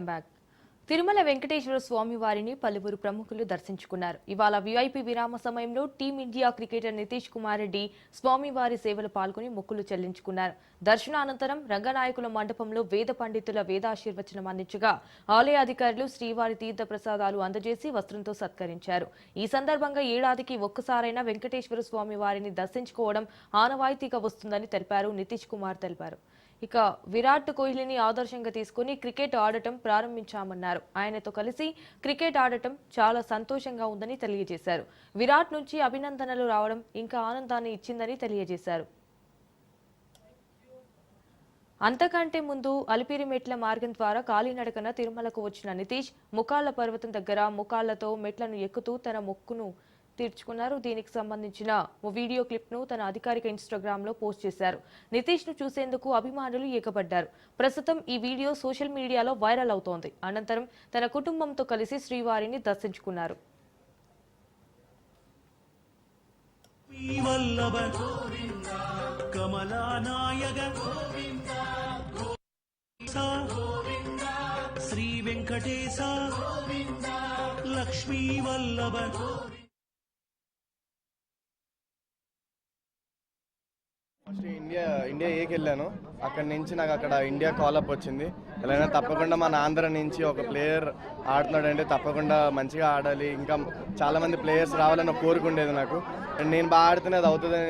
Back. Tirumala Venkateswara స్వామి వారిని పలువురు ప్రముఖులు దర్శించుకున్నారు. ఇవాళ విఐపి విరామ సమయంలో టీమిండియా క్రికెటర్ నితీష్ కుమార్ రెడ్డి స్వామివారి సేవలు పాల్గొని మొక్కులు చెల్లించుకున్నారు. దర్శనానంతరం రంగనాయకుల మండపంలో వేద పండితుల వేదాశీర్వచనం అందించగా ఆలయ అధికారులు శ్రీవారి తీర్థ ప్రసాదాలు అందజేసి వస్త్రంతో సత్కరించారు. ఈ సందర్భంగా ఏడాదికి ఒక్కసారైనా వెంకటేశ్వర స్వామి వారిని దర్శించుకోవడం ఆనవాయితీగా వస్తుందని తెలిపారు. నితీష్ కుమార్ తెలిపారు. ఇక విరాట్ కోహ్లీని ఆదర్శంగా తీసుకుని క్రికెట్ ఆడటం ప్రారంభించామన్నారు. ఆయనతో కలిసి క్రికెట్ ఆడటం చాలా సంతోషంగా ఉందని తెలియజేశారు. విరాట్ నుంచి అభినందనలు రావడం ఇంకా ఆనందాన్ని ఇచ్చిందని తెలియజేశారు. అంతకంటే ముందు అలిపిరిమెట్ల మార్గం ద్వారా కాలినడకన తిరుమలకు వచ్చిన నితీష్ ముకాళ్ల పర్వతం దగ్గర ముకాళ్లతో మెట్లను ఎక్కుతూ తన మొక్కును తీర్చుకున్నారు. దీనికి సంబంధించిన ఓ వీడియో క్లిప్ ను తన అధికారిక ఇన్స్టాగ్రామ్ లో పోస్ట్ చేశారు. నితీష్ ను చూసేందుకు అభిమానులు ఏకపడ్డారు. ప్రస్తుతం ఈ వీడియో సోషల్ మీడియాలో వైరల్ అవుతోంది. అనంతరం తన కుటుంబంతో కలిసి శ్రీవారిని దర్శించుకున్నారు. శ్రీ వెంకటేశ లక్ష్మీ వల్లభ ఫస్ట్ ఇండియా ఏకి వెళ్ళాను. అక్కడి నుంచి నాకు అక్కడ ఇండియా కాలప్ వచ్చింది. ఎలా తప్పకుండా మన ఆంధ్ర నుంచి ఒక ప్లేయర్ ఆడుతున్నాడంటే తప్పకుండా మంచిగా ఆడాలి, ఇంకా చాలామంది ప్లేయర్స్ రావాలని కోరుకుండేది నాకు. అండ్ నేను బాగా ఆడుతున్నది అది అవుతుందని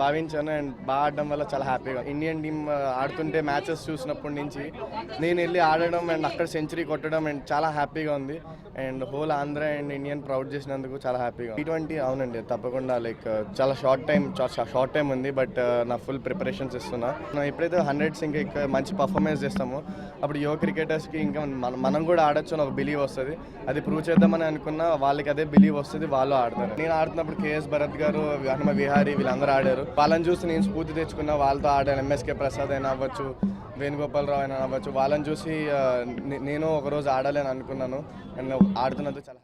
భావించాను. అండ్ బాగా ఆడడం వల్ల చాలా హ్యాపీగా ఇండియన్ టీమ్ ఆడుతుంటే మ్యాచెస్ చూసినప్పటి నుంచి నేను వెళ్ళి ఆడడం అండ్ అక్కడ సెంచరీ కొట్టడం అండ్ చాలా హ్యాపీగా ఉంది. And whole Andhra and Indian proud చేసినందుకు చాలా హ్యాపీగా. T20 అవునండి తప్పకుండా చాలా షార్ట్ టైం ఉంది. బట్ నా ఫుల్ ప్రిపరేషన్స్ ఇస్తున్నా. ఎప్పుడైతే 100s ఇంకా మంచి పర్ఫార్మెన్స్ చేస్తామో అప్పుడు యువ క్రికెటర్స్కి ఇంకా మనం కూడా ఆడొచ్చు అని ఒక బిలీవ్ వస్తుంది. అది ప్రూవ్ చేద్దామని అనుకున్నా వాళ్ళకి అదే బిలీవ్ వస్తుంది, వాళ్ళు ఆడతారు. నేను ఆడుతున్నప్పుడు కేఎస్ భరత్ గారు, హనుమ విహారీ వీళ్ళందరూ ఆడారు. వాళ్ళని చూసి నేను స్ఫూర్తి తెచ్చుకున్నా, వాళ్ళతో ఆడాను. ఎంఎస్కే ప్రసాద్ అయినా అవ్వచ్చు, వేణుగోపాలరావు అయినా అవ్వచ్చు. వాళ్ళని చూసి నేను ఒకరోజు ఆడాలని అనుకున్నాను. అండ్ ఆడుతున్నది చాలా